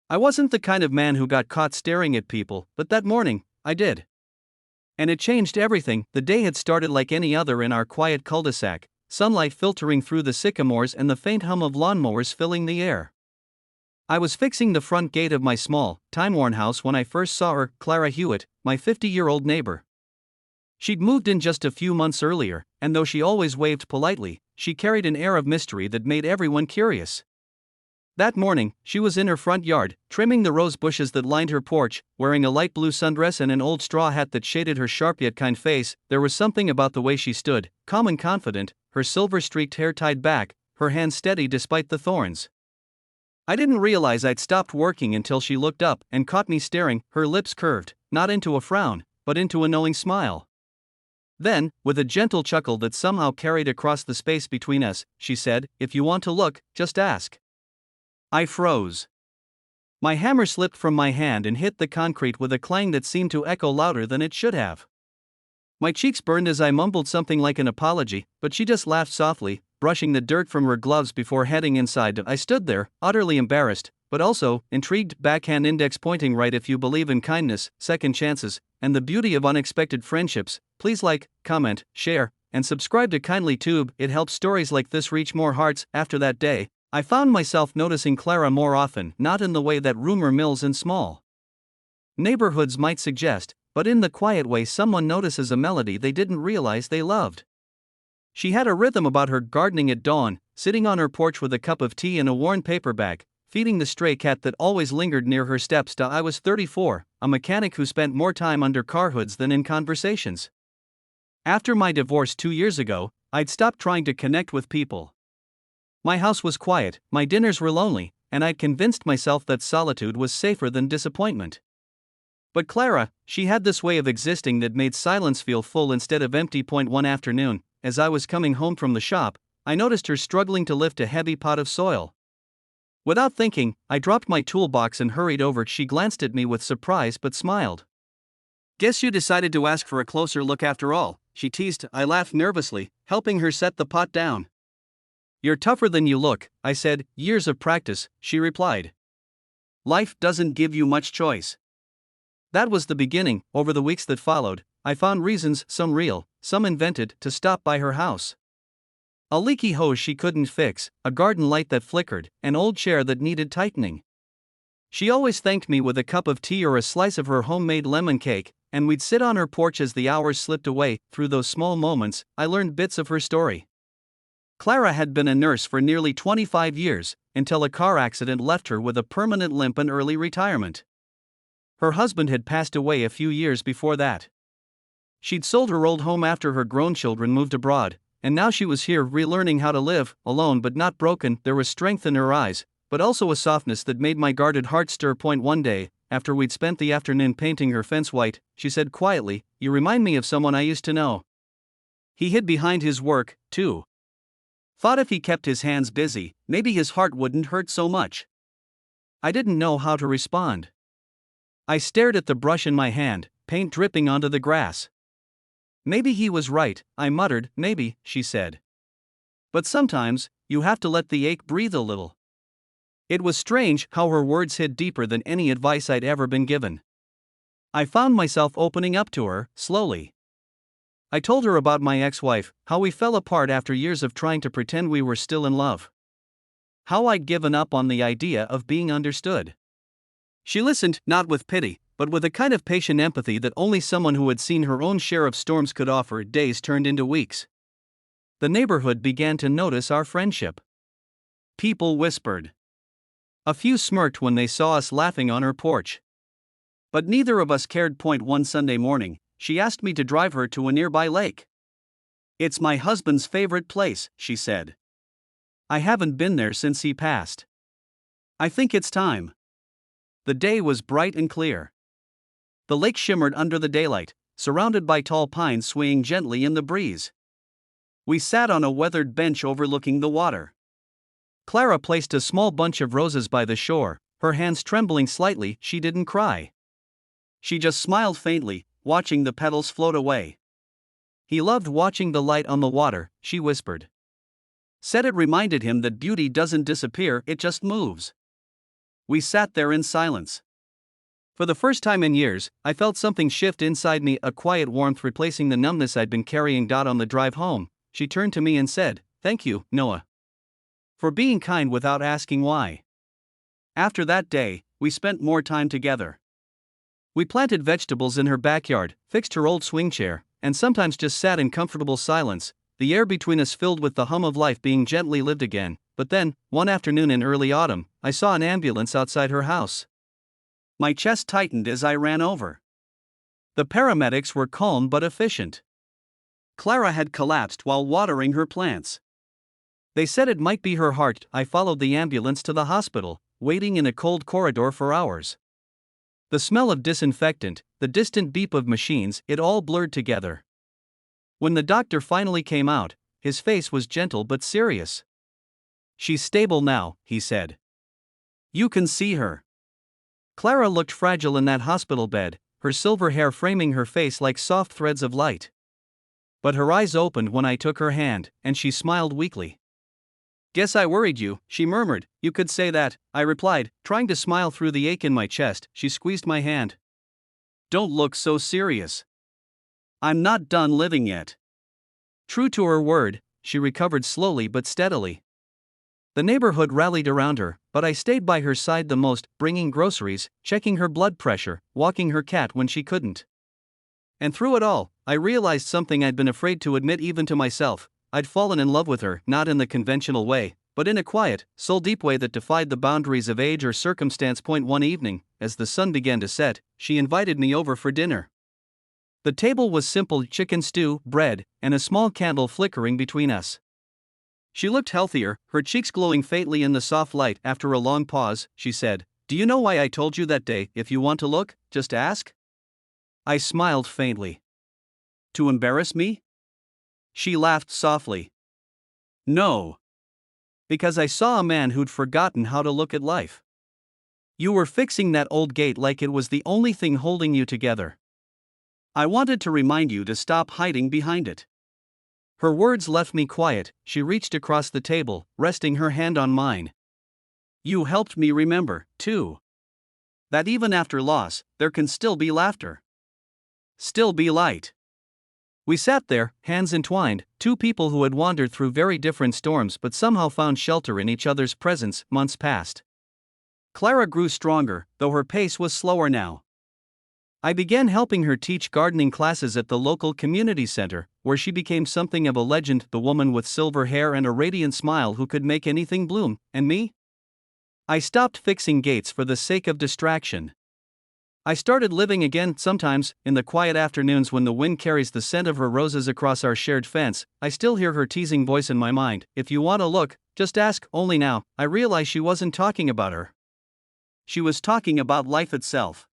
I wasn't the kind of man who got caught staring at people, but that morning, I did. And it changed everything. The day had started like any other in our quiet cul-de-sac, sunlight filtering through the sycamores and the faint hum of lawnmowers filling the air. I was fixing the front gate of my small, time-worn house when I first saw her, Clara Hewitt, my 50-year-old neighbor. She'd moved in just a few months earlier, and though she always waved politely, she carried an air of mystery that made everyone curious. That morning, she was in her front yard, trimming the rose bushes that lined her porch, wearing a light blue sundress and an old straw hat that shaded her sharp yet kind face. There was something about the way she stood, calm and confident, her silver-streaked hair tied back, her hands steady despite the thorns. I didn't realize I'd stopped working until she looked up and caught me staring, her lips curved, not into a frown, but into a knowing smile. Then, with a gentle chuckle that somehow carried across the space between us, she said, "If you want to look, just ask." I froze. My hammer slipped from my hand and hit the concrete with a clang that seemed to echo louder than it should have. My cheeks burned as I mumbled something like an apology, but she just laughed softly, brushing the dirt from her gloves before heading inside. I stood there, utterly embarrassed, but also intrigued, backhand index pointing right. If you believe in kindness, second chances, and the beauty of unexpected friendships, please like, comment, share, and subscribe to Kindly Tube. It helps stories like this reach more hearts. After that day, I found myself noticing Clara more often, not in the way that rumor mills in small neighborhoods might suggest, but in the quiet way someone notices a melody they didn't realize they loved. She had a rhythm about her, gardening at dawn, sitting on her porch with a cup of tea and a worn paper bag, feeding the stray cat that always lingered near her steps. I was 34, a mechanic who spent more time under car hoods than in conversations. After my divorce 2 years ago, I'd stopped trying to connect with people. My house was quiet, my dinners were lonely, and I'd convinced myself that solitude was safer than disappointment. But Clara, she had this way of existing that made silence feel full instead of empty. One afternoon, as I was coming home from the shop, I noticed her struggling to lift a heavy pot of soil. Without thinking, I dropped my toolbox and hurried over. She glanced at me with surprise but smiled. "Guess you decided to ask for a closer look after all," she teased. I laughed nervously, helping her set the pot down. "You're tougher than you look," I said. "Years of practice," she replied. "Life doesn't give you much choice." That was the beginning. Over the weeks that followed, I found reasons, some real, some invented, to stop by her house. A leaky hose she couldn't fix, a garden light that flickered, an old chair that needed tightening. She always thanked me with a cup of tea or a slice of her homemade lemon cake, and we'd sit on her porch as the hours slipped away. Through those small moments, I learned bits of her story. Clara had been a nurse for nearly 25 years, until a car accident left her with a permanent limp and early retirement. Her husband had passed away a few years before that. She'd sold her old home after her grown children moved abroad, and now she was here relearning how to live, alone but not broken. There was strength in her eyes, but also a softness that made my guarded heart stir. One day, after we'd spent the afternoon painting her fence white, she said quietly, "You remind me of someone I used to know." He hid behind his work, too. Thought if he kept his hands busy, maybe his heart wouldn't hurt so much. I didn't know how to respond. I stared at the brush in my hand, paint dripping onto the grass. "Maybe he was right," I muttered. "Maybe," she said. "But sometimes, you have to let the ache breathe a little." It was strange how her words hit deeper than any advice I'd ever been given. I found myself opening up to her, slowly. I told her about my ex-wife, how we fell apart after years of trying to pretend we were still in love. How I'd given up on the idea of being understood. She listened, not with pity, but with a kind of patient empathy that only someone who had seen her own share of storms could offer. Days turned into weeks. The neighborhood began to notice our friendship. People whispered. A few smirked when they saw us laughing on her porch. But neither of us cared. One Sunday morning, she asked me to drive her to a nearby lake. "It's my husband's favorite place," she said. "I haven't been there since he passed. I think it's time." The day was bright and clear. The lake shimmered under the daylight, surrounded by tall pines swaying gently in the breeze. We sat on a weathered bench overlooking the water. Clara placed a small bunch of roses by the shore, her hands trembling slightly. She didn't cry. She just smiled faintly, watching the petals float away. "He loved watching the light on the water," she whispered. Said it reminded him that beauty doesn't disappear, it just moves. We sat there in silence. For the first time in years, I felt something shift inside me, a quiet warmth replacing the numbness I'd been carrying. On the drive home, she turned to me and said, "Thank you, Noah, for being kind without asking why." After that day, we spent more time together. We planted vegetables in her backyard, fixed her old swing chair, and sometimes just sat in comfortable silence, the air between us filled with the hum of life being gently lived again. But then, one afternoon in early autumn, I saw an ambulance outside her house. My chest tightened as I ran over. The paramedics were calm but efficient. Clara had collapsed while watering her plants. They said it might be her heart. I followed the ambulance to the hospital, waiting in a cold corridor for hours. The smell of disinfectant, the distant beep of machines, it all blurred together. When the doctor finally came out, his face was gentle but serious. "She's stable now," he said. "You can see her." Clara looked fragile in that hospital bed, her silver hair framing her face like soft threads of light. But her eyes opened when I took her hand, and she smiled weakly. "Guess I worried you," she murmured. "You could say that," I replied, trying to smile through the ache in my chest. She squeezed my hand. "Don't look so serious. I'm not done living yet." True to her word, she recovered slowly but steadily. The neighborhood rallied around her, but I stayed by her side the most, bringing groceries, checking her blood pressure, walking her cat when she couldn't. And through it all, I realized something I'd been afraid to admit even to myself. I'd fallen in love with her, not in the conventional way, but in a quiet, soul-deep way that defied the boundaries of age or circumstance. One evening, as the sun began to set, she invited me over for dinner. The table was simple: chicken stew, bread, and a small candle flickering between us. She looked healthier, her cheeks glowing faintly in the soft light. After a long pause, she said, "Do you know why I told you that day? If you want to look, just ask?" I smiled faintly. "To embarrass me?" She laughed softly. "No. Because I saw a man who'd forgotten how to look at life. You were fixing that old gate like it was the only thing holding you together. I wanted to remind you to stop hiding behind it." Her words left me quiet. She reached across the table, resting her hand on mine. "You helped me remember, too, that even after loss, there can still be laughter. Still be light." We sat there, hands entwined, two people who had wandered through very different storms but somehow found shelter in each other's presence. Months passed. Clara grew stronger, though her pace was slower now. I began helping her teach gardening classes at the local community center, where she became something of a legend, the woman with silver hair and a radiant smile who could make anything bloom. And me? I stopped fixing gates for the sake of distraction. I started living again. Sometimes, in the quiet afternoons when the wind carries the scent of her roses across our shared fence, I still hear her teasing voice in my mind, "If you want to look, just ask." Only now, I realize she wasn't talking about her. She was talking about life itself.